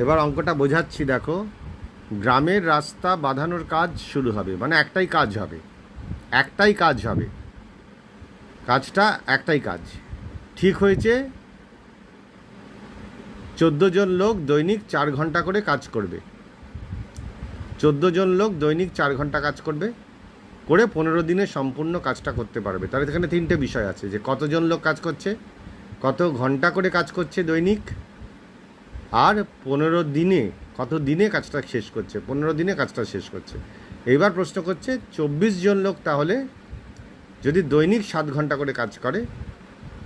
এবার অঙ্কটা বোঝাচ্ছি, দেখো। গ্রামের রাস্তা বাঁধানোর কাজ শুরু হবে, মানে একটাই কাজ হবে, কাজটা একটাই কাজ। ঠিক হয়েছে, 14 জন লোক দৈনিক 4 ঘন্টা করে কাজ করবে। 14 জন লোক দৈনিক 4 ঘন্টা কাজ করবে, করে 15 দিনে সম্পূর্ণ কাজটা করতে পারবে। তাহলে এখানে 3টে বিষয় আছে, যে কতজন লোক কাজ করছে, কত ঘন্টা করে কাজ করছে দৈনিক, আর 15 দিনে কত দিনে কাজটা শেষ করছে, 15 দিনে কাজটা শেষ করছে। এইবার প্রশ্ন করছে 24 জন লোক তাহলে যদি দৈনিক 7 ঘন্টা করে কাজ করে,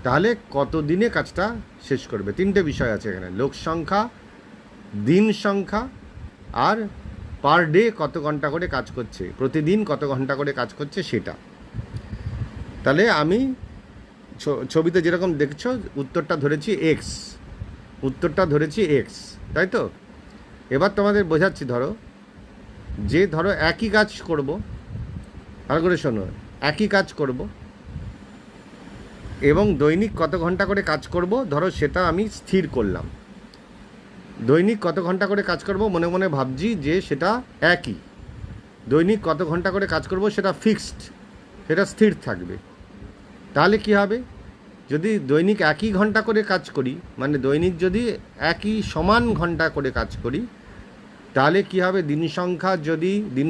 তাহলে কত দিনে কাজটা শেষ করবে। 3টে বিষয় আছে এখানে, লোক সংখ্যা, দিন সংখ্যা, আর পার ডে কত ঘন্টা করে কাজ করছে, প্রতিদিন কত ঘন্টা করে কাজ করছে সেটা। তাহলে আমি ছবিতে যেরকম দেখছো উত্তরটা ধরেছি এক্স, তাই তো। এবার তোমাদের বোঝাচ্ছি, ধরো একই কাজ করব, ভালো করে শোনো, একই কাজ করব এবং দৈনিক কত ঘন্টা করে কাজ করব, ধরো সেটা আমি স্থির করলাম। দৈনিক কত ঘন্টা করে কাজ করব মনে মনে ভাবছি যে সেটা একই। দৈনিক কত ঘন্টা করে কাজ করব সেটা ফিক্সড, সেটা স্থির থাকবে। তাহলে কি হবে, যদি দৈনিক একই ঘন্টা করে কাজ করি, মানে দৈনিক যদি একই সমান ঘন্টা করে কাজ করি, তাহলে কি হবে, দিন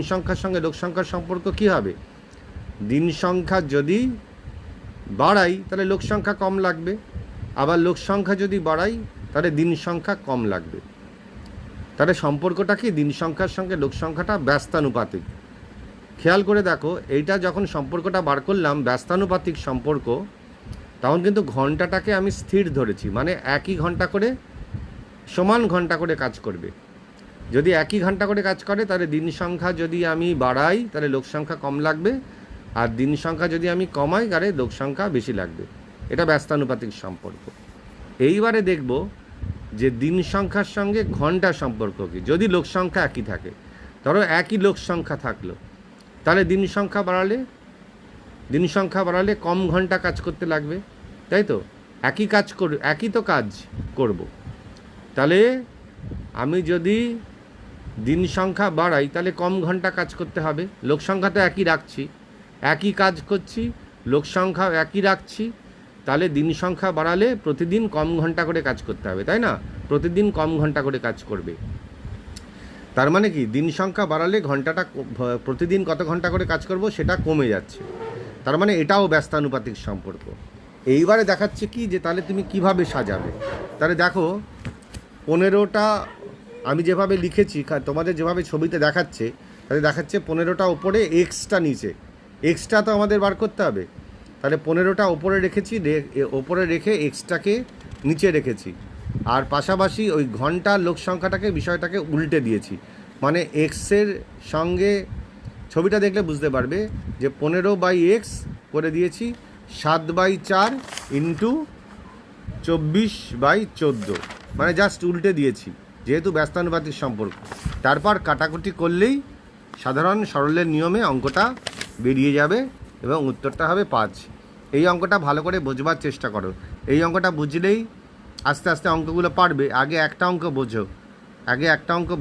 সংখ্যার সঙ্গে লোক সংখ্যার সম্পর্ক কি হবে, দিন সংখ্যা যদি বাড়াই তাহলে লোক সংখ্যা কম লাগবে, আবার লোক সংখ্যা যদি বাড়াই তাহলে দিন সংখ্যা কম লাগবে। তাহলে সম্পর্কটা কি, দিন সংখ্যার সঙ্গে লোক সংখ্যাটা ব্যস্তানুপাতিক। খেয়াল করে দেখো, এইটা যখন সম্পর্কটা বার করলাম ব্যস্তানুপাতিক সম্পর্ক, তখন কিন্তু ঘন্টাটাকে আমি স্থির ধরেছি, মানে একই ঘন্টা করে সমান ঘন্টা করে কাজ করবে। যদি একই ঘন্টা করে কাজ করে তাহলে দিন সংখ্যা যদি আমি বাড়াই তাহলে লোক সংখ্যা কম লাগবে, আর দিন সংখ্যা যদি আমি কমাই তাহলে লোক সংখ্যা বেশি লাগবে। এটা ব্যস্তানুপাতিক সম্পর্ক। এইবারে দেখব যে দিন সংখ্যার সঙ্গে ঘন্টা সম্পর্ক কী। যদি লোক সংখ্যা একই থাকে, ধরো একই লোক সংখ্যা থাকলো, তাহলে দিন সংখ্যা বাড়ালে কম ঘন্টা কাজ করতে লাগবে, তাই তো। একই তো কাজ করব, তাহলে আমি যদি দিন সংখ্যা বাড়াই তাহলে কম ঘন্টা কাজ করতে হবে। লোক সংখ্যা তো একই রাখছি, একই কাজ করছি, লোক সংখ্যা একই রাখছি, তাহলে দিন সংখ্যা বাড়ালে প্রতিদিন কম ঘন্টা করে কাজ করতে হবে, তাই না। প্রতিদিন কম ঘন্টা করে কাজ করবে, তার মানে কি, দিন সংখ্যা বাড়ালে প্রতিদিন কত ঘন্টা করে কাজ করব সেটা কমে যাচ্ছে। তার মানে এটাও ব্যস্তানুপাতিক সম্পর্ক। এইবারে দেখাচ্ছে কি, যে তাহলে তুমি কিভাবে সাজাবে। তাহলে দেখো, 15টা আমি যেভাবে লিখেছি, তোমাদের যেভাবে ছবিতে দেখাচ্ছে, তাহলে দেখাচ্ছে 15টা ওপরে, এক্সটা নিচে। এক্সটা তো আমাদের বার করতে হবে, তাহলে 15টা ওপরে রেখেছি, ওপরে রেখে এক্সটাকে নিচে রেখেছি, আর পাশাপাশি ওই ঘন্টার লোক সংখ্যাটাকে, বিষয়টাকে উল্টে দিয়েছি। মানে এক্সের সঙ্গে ছবিটা দেখলে বুঝতে পারবে যে 15/x করে দিয়েছি 7/4 ইন্টু 24/14, মানে জাস্ট উল্টে দিয়েছি, যেহেতু ব্যস্তানুপাতিক সম্পর্ক। তারপর কাটাকুটি করলেই সাধারণ সরলের নিয়মে অঙ্কটা বেরিয়ে যাবে এবং উত্তরটা হবে 5। এই অঙ্কটা ভালো করে বোঝবার চেষ্টা করো। এই অঙ্কটা বুঝলেই আস্তে আস্তে অঙ্কগুলো পারবে। আগে একটা অঙ্ক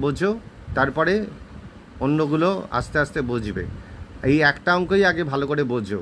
বোঝো, তারপরে অন্যগুলো আস্তে আস্তে বুঝবে। এই একটা অঙ্কই আগে ভালো করে বোঝো।